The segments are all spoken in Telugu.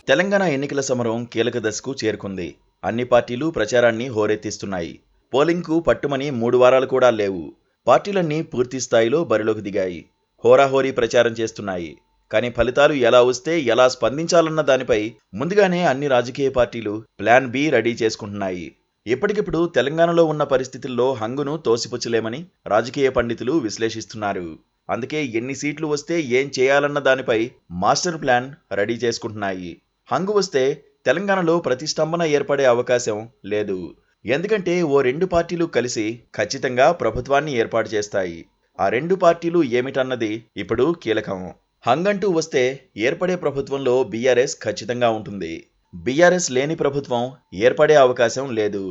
తెలంగాణ ఎన్నికల సమరం కీలక దశకు చేరుకుంది. అన్ని పార్టీలు ప్రచారాన్ని హోరెత్తిస్తున్నాయి. పోలింగ్కు పట్టుమని 3 వారాలు కూడా లేవు. పార్టీలన్నీ పూర్తి స్థాయిలో బరిలోకి దిగాయి. హోరాహోరీ ప్రచారం చేస్తున్నాయి. కానీ ఫలితాలు ఎలా వస్తే ఎలా స్పందించాలన్న దానిపై ముందుగానే అన్ని రాజకీయ పార్టీలు ప్లాన్ బి రెడీ చేసుకుంటున్నాయి. ఇప్పటికిప్పుడు తెలంగాణలో ఉన్న పరిస్థితుల్లో హంగును తోసిపుచ్చలేమని రాజకీయ పండితులు విశ్లేషిస్తున్నారు. అందుకే ఎన్ని సీట్లు వస్తే ఏం చేయాలన్న దానిపై మాస్టర్ ప్లాన్ రెడీ చేసుకుంటున్నాయి. హంగు వస్తే తెలంగాణలో ప్రతిష్టంభన ఏర్పడే అవకాశం లేదు. ఎందుకంటే ఓ 2 పార్టీలు కలిసి ఖచ్చితంగా ప్రభుత్వాన్ని ఏర్పాటు చేస్తాయి. ఆ 2 పార్టీలు ఏమిటన్నది ఇప్పుడు కీలకం. హంగంటూ వస్తే ఏర్పడే ప్రభుత్వంలో బీఆర్ఎస్ ఖచ్చితంగా ఉంటుంది. బీఆర్ఎస్ లేని ప్రభుత్వం ఏర్పడే అవకాశం లేదు.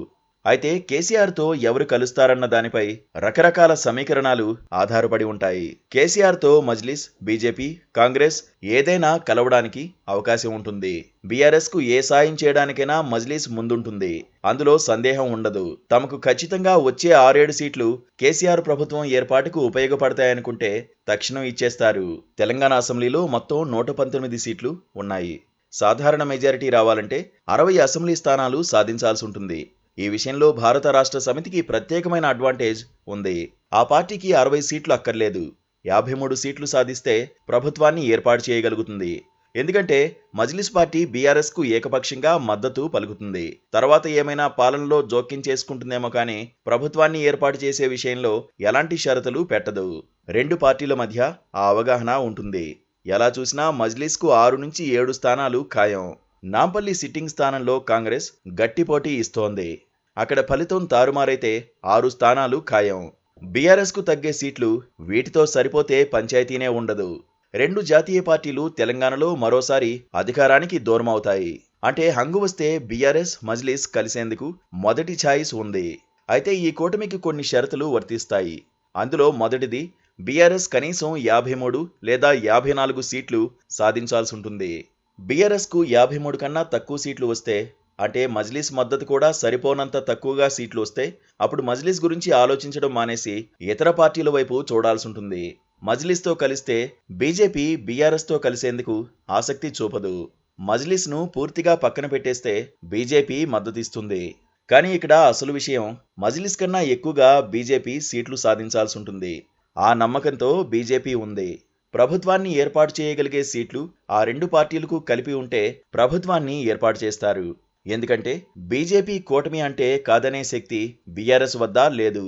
అయితే కేసీఆర్తో ఎవరు కలుస్తారన్న దానిపై రకరకాల సమీకరణాలు ఆధారపడి ఉంటాయి. కేసీఆర్తో మజ్లిస్, బీజేపీ, కాంగ్రెస్ ఏదైనా కలవడానికి అవకాశం ఉంటుంది. బీఆర్ఎస్కు ఏ సాయం చేయడానికైనా మజ్లిస్ ముందుంటుంది. అందులో సందేహం ఉండదు. తమకు ఖచ్చితంగా వచ్చే 6-7 సీట్లు కేసీఆర్ ప్రభుత్వం ఏర్పాటుకు ఉపయోగపడతాయనుకుంటే తక్షణం ఇచ్చేస్తారు. తెలంగాణ అసెంబ్లీలో మొత్తం 119 సీట్లు ఉన్నాయి. సాధారణ మెజారిటీ రావాలంటే 60 అసెంబ్లీ స్థానాలు సాధించాల్సి ఉంటుంది. ఈ విషయంలో భారత రాష్ట్ర సమితికి ప్రత్యేకమైన అడ్వాంటేజ్ ఉంది. ఆ పార్టీకి 60 సీట్లు అక్కర్లేదు. 53 సీట్లు సాధిస్తే ప్రభుత్వాన్ని ఏర్పాటు చేయగలుగుతుంది. ఎందుకంటే మజ్లిస్ పార్టీ బీఆర్ఎస్కు ఏకపక్షంగా మద్దతు పలుకుతుంది. తర్వాత ఏమైనా పాలనలో జోక్యం చేసుకుంటుందేమో కానీ ప్రభుత్వాన్ని ఏర్పాటు చేసే విషయంలో ఎలాంటి షరతులు పెట్టదు. 2 పార్టీల మధ్య ఆ అవగాహన ఉంటుంది. ఎలా చూసినా మజ్లిస్కు 6 నుంచి 7 స్థానాలు ఖాయం. నాంపల్లి సిట్టింగ్ స్థానంలో కాంగ్రెస్ గట్టి పోటీ ఇస్తోంది. అక్కడ ఫలితం తారుమారైతే 6 స్థానాలు ఖాయం. బీఆర్ఎస్కు తగ్గే సీట్లు వీటితో సరిపోతే పంచాయతీనే ఉండదు. 2 జాతీయ పార్టీలు తెలంగాణలో మరోసారి అధికారానికి దూరమవుతాయి. అంటే హంగు వస్తే బీఆర్ఎస్, మజ్లిస్ కలిసేందుకు మొదటి ఛాయిస్ ఉంది. అయితే ఈ కూటమికి కొన్ని షరతులు వర్తిస్తాయి. అందులో మొదటిది బీఆర్ఎస్ కనీసం 53 లేదా 54 సీట్లు సాధించాల్సి ఉంటుంది. బీఆర్ఎస్కు 53 కన్నా తక్కువ సీట్లు వస్తే, అంటే మజ్లిస్ మద్దతు కూడా సరిపోనంత తక్కువగా సీట్లు వస్తే అప్పుడు మజ్లిస్ గురించి ఆలోచించడం మానేసి ఇతర పార్టీల వైపు చూడాల్సి ఉంటుంది. మజ్లిస్తో కలిస్తే బీజేపీ బీఆర్ఎస్తో కలిసేందుకు ఆసక్తి చూపదు. మజ్లిస్ను పూర్తిగా పక్కన పెట్టేస్తే బీజేపీ మద్దతిస్తుంది. కానీ ఇక్కడ అసలు విషయం మజ్లిస్ కన్నా ఎక్కువగా బీజేపీ సీట్లు సాధించాల్సి ఉంటుంది. ఆ నమ్మకంతో బీజేపీ ఉంది. ప్రభుత్వాన్ని ఏర్పాటు చేయగలిగే సీట్లు ఆ 2 పార్టీలకు కలిపి ఉంటే ప్రభుత్వాన్ని ఏర్పాటు చేస్తారు. ఎందుకంటే బీజేపీ కూటమి అంటే కాదనే శక్తి బీఆర్ఎస్ వద్ద లేదు.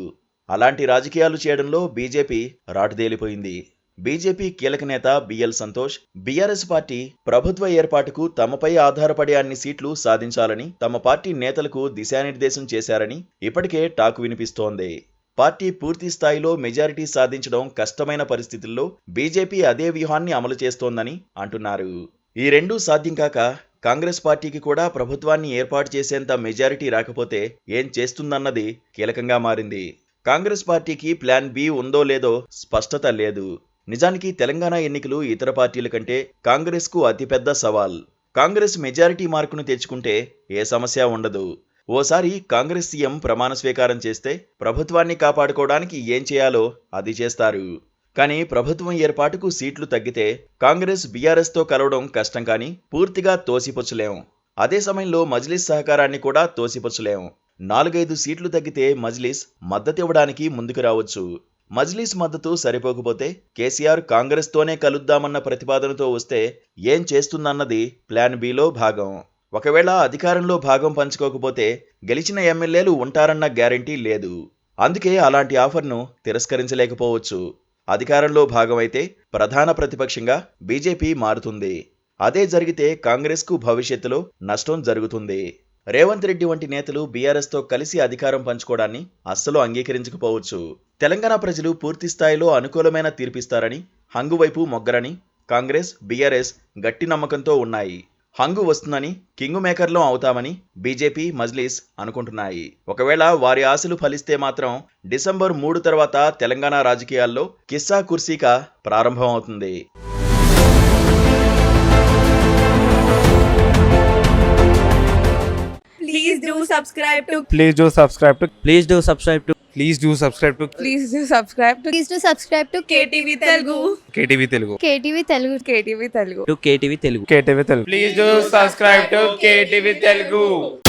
అలాంటి రాజకీయాలు చేయడంలో బీజేపీ రాటుదేలిపోయింది. బీజేపీ కీలక నేత బిఎల్ సంతోష్ బీఆర్ఎస్ పార్టీ ప్రభుత్వ ఏర్పాటుకు తమపై ఆధారపడే అన్ని సీట్లు సాధించాలని తమ పార్టీ నేతలకు దిశానిర్దేశం చేశారని ఇప్పటికే టాక్ వినిపిస్తోంది. పార్టీ పూర్తి స్థాయిలో మెజారిటీ సాధించడం కష్టమైన పరిస్థితుల్లో బీజేపీ అదే వ్యూహాన్ని అమలు చేస్తోందని అంటున్నారు. ఈ 2 సాధ్యం కాక కాంగ్రెస్ పార్టీకి కూడా ప్రభుత్వాన్ని ఏర్పాటు చేసేంత మెజారిటీ రాకపోతే ఏం చేస్తుందన్నది కీలకంగా మారింది. కాంగ్రెస్ పార్టీకి ప్లాన్ బి ఉందో లేదో స్పష్టత లేదు. నిజానికి తెలంగాణ ఎన్నికలు ఇతర పార్టీల కంటే కాంగ్రెస్కు అతిపెద్ద సవాల్. కాంగ్రెస్ మెజారిటీ మార్కును తెచ్చుకుంటే ఏ సమస్య ఉండదు. ఓసారి కాంగ్రెస్ సీఎం ప్రమాణ స్వీకారం చేస్తే ప్రభుత్వాన్ని కాపాడుకోవడానికి ఏం చేయాలో అది చేస్తారు. కానీ ప్రభుత్వం ఏర్పాటుకు సీట్లు తగ్గితే కాంగ్రెస్ బీఆర్ఎస్తో కలవడం కష్టం, కానీ పూర్తిగా తోసిపుచ్చలేం. అదే సమయంలో మజ్లిస్ సహకారాన్ని కూడా తోసిపుచ్చలేం. 4-5 సీట్లు తగ్గితే మజ్లిస్ మద్దతివ్వడానికి ముందుకు రావచ్చు. మజ్లిస్ మద్దతు సరిపోకపోతే కేసీఆర్ కాంగ్రెస్తోనే కలుద్దామన్న ప్రతిపాదనతో వస్తే ఏం చేస్తుందన్నది ప్లాన్ బిలో భాగం. ఒకవేళ అధికారంలో భాగం పంచుకోకపోతే గెలిచిన ఎమ్మెల్యేలు ఉంటారన్న గ్యారంటీ లేదు. అందుకే అలాంటి ఆఫర్ను తిరస్కరించలేకపోవచ్చు. అధికారంలో భాగమైతే ప్రధాన ప్రతిపక్షంగా బీజేపీ మారుతుంది. అదే జరిగితే కాంగ్రెస్కు భవిష్యత్తులో నష్టం జరుగుతుంది. రేవంత్ రెడ్డి వంటి నేతలు బీఆర్ఎస్తో కలిసి అధికారం పంచుకోవడాన్ని అస్సలు అంగీకరించకపోవచ్చు. తెలంగాణ ప్రజలు పూర్తి స్థాయిలో అనుకూలమైన తీర్పిస్తారని, హంగు వైపు మొగ్గరని కాంగ్రెస్, బీఆర్ఎస్ గట్టి నమ్మకంతో ఉన్నాయి. హంగు వస్తుందని, కింగ్ మేకర్లో అవుతామని బీజేపీ, మజ్లిస్ అనుకుంటున్నాయి. ఒకవేళ వారి ఆశలు ఫలిస్తే మాత్రం డిసెంబర్ 3 తర్వాత తెలంగాణ రాజకీయాల్లో కిస్సా కుర్సీకా ప్రారంభం అవుతుంది. Please do subscribe to Please do subscribe to Please do subscribe to Please do subscribe to Please do subscribe to KTV Telugu. KTV Telugu. KTV Telugu. KTV Telugu. to KTV Telugu. KTV Telugu. Please do subscribe to KTV Telugu.